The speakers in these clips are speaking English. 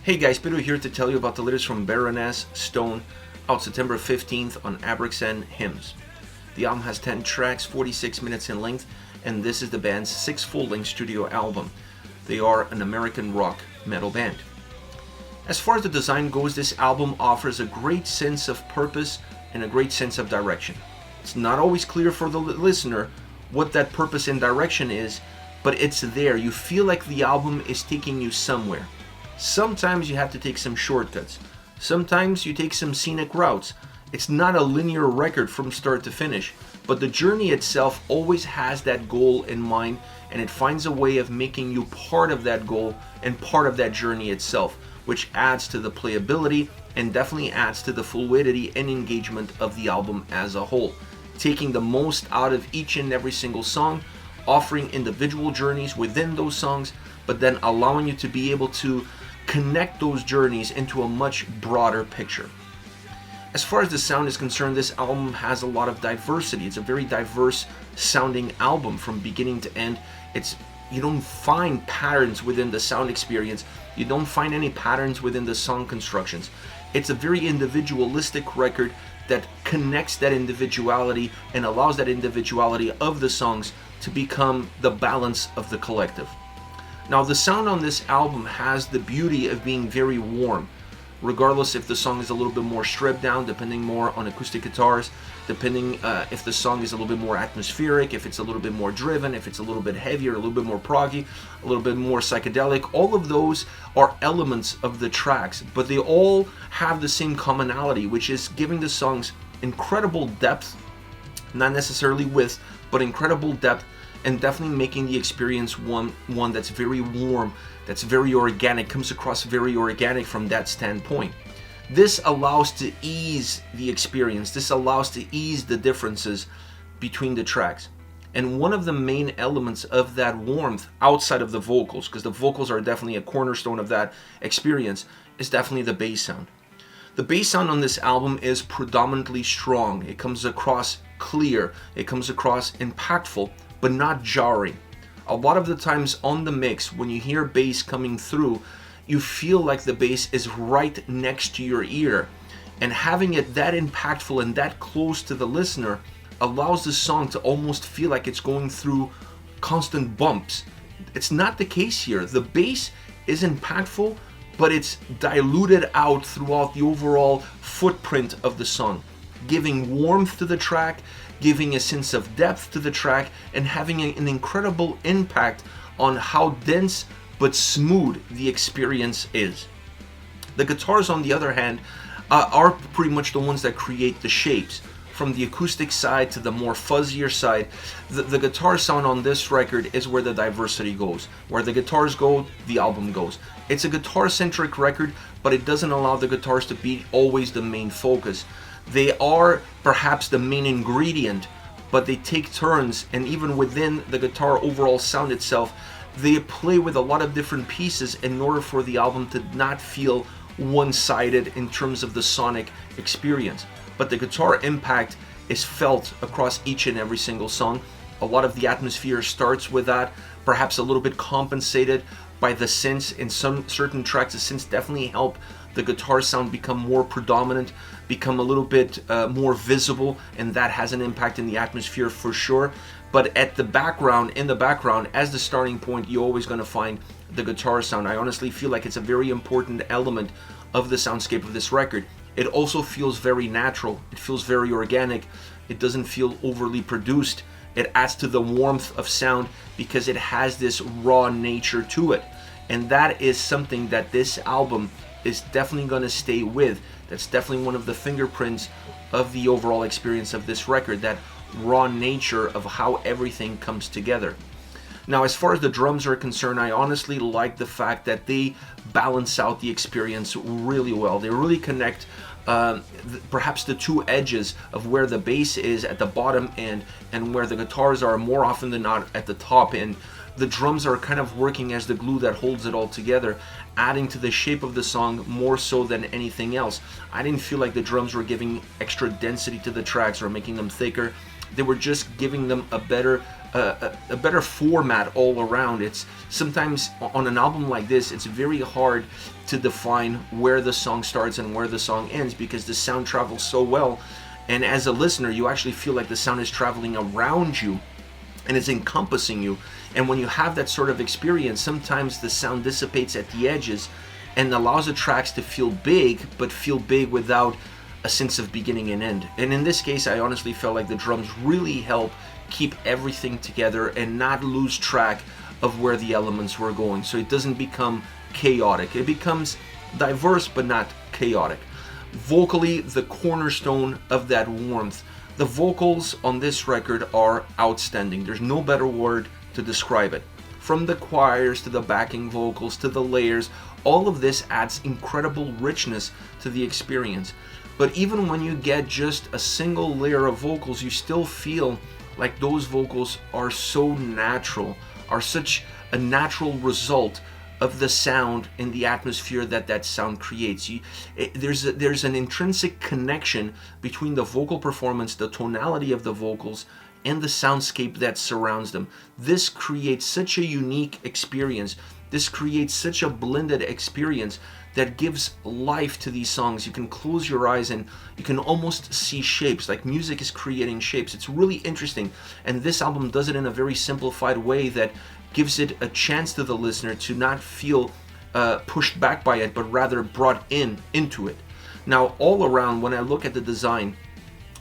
Hey guys, Pedro here to tell you about the latest from Baroness, Stone, out September 15th on apreacts and Hymns. The album has 10 tracks, 46 minutes in length, and this is the band's 6th full-length studio album. They are an American rock metal band. As far as the design goes, this album offers a great sense of purpose and a great sense of direction. It's not always clear for the listener what that purpose and direction is, but it's there. You feel like the album is taking you somewhere. Sometimes you have to take some shortcuts. Sometimes you take some scenic routes. It's not a linear record from start to finish, but the journey itself always has that goal in mind, and it finds a way of making you part of that goal and part of that journey itself, which adds to the playability and definitely adds to the fluidity and engagement of the album as a whole, taking the most out of each and every single song, offering individual journeys within those songs, but then allowing you to be able to connect those journeys into a much broader picture. As far as the sound is concerned, this album has a lot of diversity. It's a very diverse sounding album from beginning to end. You don't find patterns within the sound experience. You don't find any patterns within the song constructions. It's a very individualistic record that connects that individuality and allows that individuality of the songs to become the balance of the collective. Now, the sound on this album has the beauty of being very warm, regardless if the song is a little bit more stripped down, depending more on acoustic guitars, depending if the song is a little bit more atmospheric, if it's a little bit more driven, if it's a little bit heavier, a little bit more proggy, a little bit more psychedelic. All of those are elements of the tracks, but they all have the same commonality, which is giving the songs incredible depth, not necessarily width, but incredible depth, and definitely making the experience one that's very warm, that's very organic, comes across very organic from that standpoint. This allows to ease the experience. This allows to ease the differences between the tracks. And one of the main elements of that warmth, outside of the vocals, because the vocals are definitely a cornerstone of that experience, is definitely the bass sound. The bass sound on this album is predominantly strong. It comes across clear. It comes across impactful, but not jarring. A lot of the times on the mix, when you hear bass coming through, you feel like the bass is right next to your ear. And having it that impactful and that close to the listener allows the song to almost feel like it's going through constant bumps. It's not the case here. The bass is impactful, but it's diluted out throughout the overall footprint of the song, giving warmth to the track, giving a sense of depth to the track, and having an incredible impact on how dense but smooth the experience is. The guitars, on the other hand, are pretty much the ones that create the shapes. From the acoustic side to the more fuzzier side, the guitar sound on this record is where the diversity goes. Where the guitars go, the album goes. It's a guitar-centric record, but it doesn't allow the guitars to be always the main focus. They are perhaps the main ingredient, but they take turns, and even within the guitar overall sound itself, they play with a lot of different pieces in order for the album to not feel one-sided in terms of the sonic experience. But the guitar impact is felt across each and every single song. A lot of the atmosphere starts with that, perhaps a little bit compensated by the synths. In some certain tracks, the synths definitely help the guitar sound become more predominant, become a little bit more visible, and that has an impact in the atmosphere for sure. But in the background, as the starting point, you're always going to find the guitar sound. I honestly feel like it's a very important element of the soundscape of this record. It also feels very natural. It feels very organic. It doesn't feel overly produced. It adds to the warmth of sound because it has this raw nature to it. And that is something that this album is definitely going to stay with. That's definitely one of the fingerprints of the overall experience of this record, that raw nature of how everything comes together. Now, as far as the drums are concerned, I honestly like the fact that they balance out the experience really well. They really connect perhaps the two edges of where the bass is at the bottom end and where the guitars are more often than not at the top end. The drums are kind of working as the glue that holds it all together, adding to the shape of the song more so than anything else. I didn't feel like the drums were giving extra density to the tracks or making them thicker. They were just giving them a better format all around. It's sometimes on an album like this, it's very hard to define where the song starts and where the song ends, because the sound travels so well, and as a listener you actually feel like the sound is traveling around you and it's encompassing you. And when you have that sort of experience, sometimes the sound dissipates at the edges and allows the tracks to feel big, but feel big without a sense of beginning and end. And in this case, I honestly felt like the drums really help keep everything together and not lose track of where the elements were going, so it doesn't become chaotic. It becomes diverse but not chaotic. Vocally, the cornerstone of that warmth. The vocals on this record are outstanding. There's no better word to describe it. From the choirs to the backing vocals to the layers, all of this adds incredible richness to the experience. But even when you get just a single layer of vocals, you still feel like those vocals are so natural, are such a natural result of the sound and the atmosphere that that sound creates. There's an intrinsic connection between the vocal performance, the tonality of the vocals, and the soundscape that surrounds them. This creates such a unique experience. This creates such a blended experience that gives life to these songs. You can close your eyes and you can almost see shapes, like music is creating shapes. It's really interesting, and this album does it in a very simplified way that gives it a chance to the listener to not feel pushed back by it, but rather brought into it. Now, all around, when I look at the design,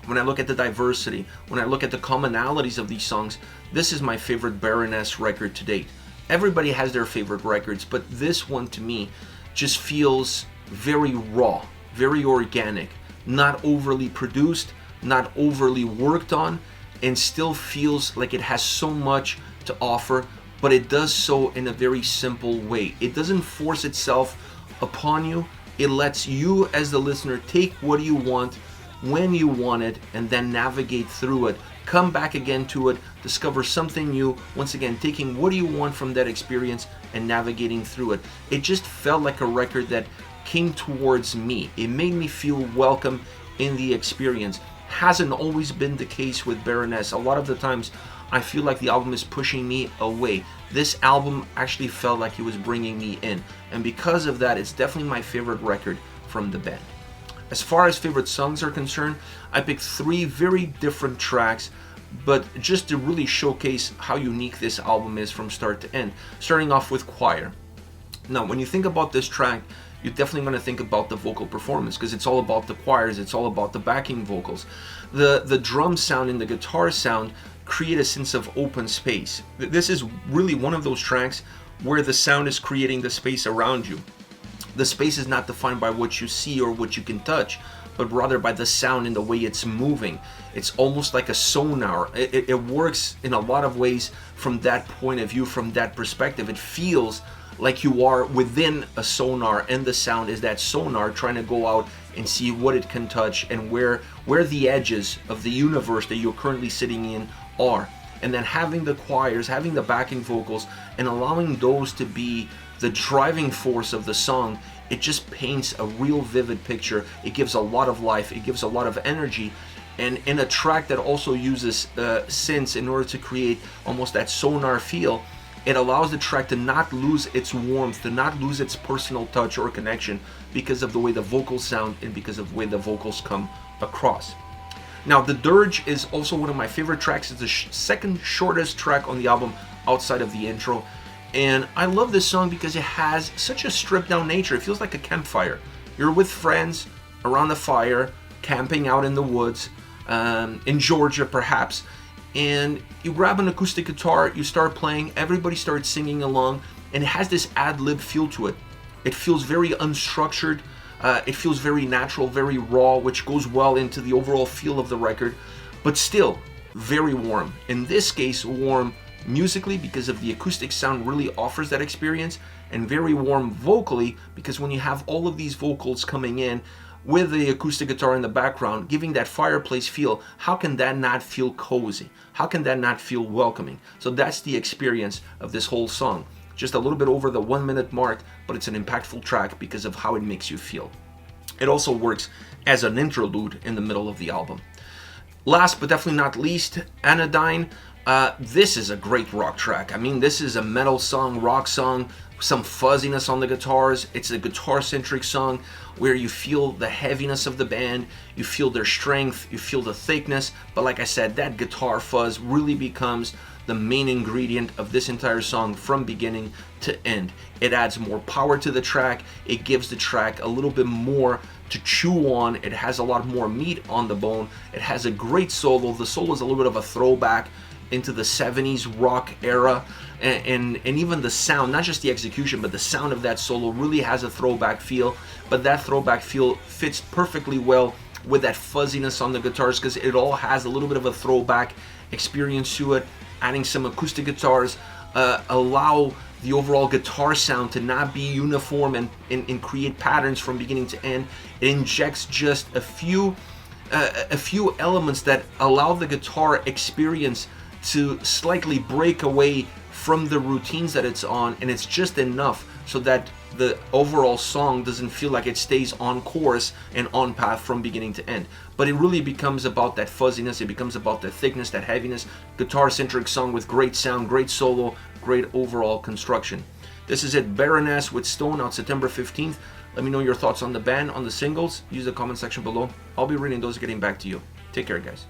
when I look at the diversity, when I look at the commonalities of these songs, this is my favorite Baroness record to date. Everybody has their favorite records, but this one to me just feels very raw, very organic, not overly produced, not overly worked on, and still feels like it has so much to offer, but it does so in a very simple way. It doesn't force itself upon you. It lets you as the listener take what you want, when you want it, and then navigate through it. Come back again to it, discover something new, once again taking what you want from that experience and navigating through it. It just felt like a record that came towards me. It made me feel welcome in the experience. Hasn't always been the case with Baroness. A lot of the times I feel like the album is pushing me away. This album actually felt like it was bringing me in, and because of that, it's definitely my favorite record from the band. As far as favorite songs are concerned, I picked 3 very different tracks, but just to really showcase how unique this album is from start to end. Starting off with Choir. Now, when you think about this track, you're definitely going to think about the vocal performance, because it's all about the choirs, it's all about the backing vocals. The drum sound and the guitar sound create a sense of open space. This is really one of those tracks where the sound is creating the space around you. The space is not defined by what you see or what you can touch, but rather by the sound and the way it's moving. It's almost like a sonar. It works in a lot of ways from that point of view, from that perspective. It feels like you are within a sonar, and the sound is that sonar trying to go out and see what it can touch and where the edges of the universe that you're currently sitting in are. And then having the choirs, having the backing vocals, and allowing those to be the driving force of the song, it just paints a real vivid picture. It gives a lot of life, it gives a lot of energy, and in a track that also uses synths in order to create almost that sonar feel, it allows the track to not lose its warmth, to not lose its personal touch or connection because of the way the vocals sound and because of the way the vocals come across. Now, the Dirge is also one of my favorite tracks. It's the second shortest track on the album outside of the intro. And I love this song because it has such a stripped down nature. It feels like a campfire. You're with friends around the fire, camping out in the woods, in Georgia perhaps, and you grab an acoustic guitar, you start playing, everybody starts singing along, and it has this ad-lib feel to it. It feels very unstructured, it feels very natural, very raw, which goes well into the overall feel of the record, but still very warm. In this case, warm musically because of the acoustic sound really offers that experience, and very warm vocally because when you have all of these vocals coming in with the acoustic guitar in the background giving that fireplace feel, how can that not feel cozy? How can that not feel welcoming? So that's the experience of this whole song. Just a little bit over the 1 minute mark, but it's an impactful track because of how it makes you feel. It also works as an interlude in the middle of the album. Last but definitely not least, Anodyne. This is a great rock track. I mean, this is a metal song, rock song, some fuzziness on the guitars. It's a guitar-centric song where you feel the heaviness of the band, you feel their strength, you feel the thickness, but like I said, that guitar fuzz really becomes the main ingredient of this entire song from beginning to end. It adds more power to the track, it gives the track a little bit more to chew on, it has a lot more meat on the bone, it has a great solo. The solo is a little bit of a throwback into the 70s rock era, and even the sound, not just the execution, but the sound of that solo really has a throwback feel, but that throwback feel fits perfectly well with that fuzziness on the guitars because it all has a little bit of a throwback experience to it. Adding some acoustic guitars allow the overall guitar sound to not be uniform and create patterns from beginning to end. It injects just a few elements that allow the guitar experience to slightly break away from the routines that it's on, and it's just enough so that the overall song doesn't feel like it stays on course and on path from beginning to end. But it really becomes about that fuzziness, it becomes about the thickness, that heaviness, guitar-centric song with great sound, great solo, great overall construction. This is it, Baroness with Stone, out September 15th. Let me know your thoughts on the band, on the singles. Use the comment section below. I'll be reading those, getting back to you. Take care, guys.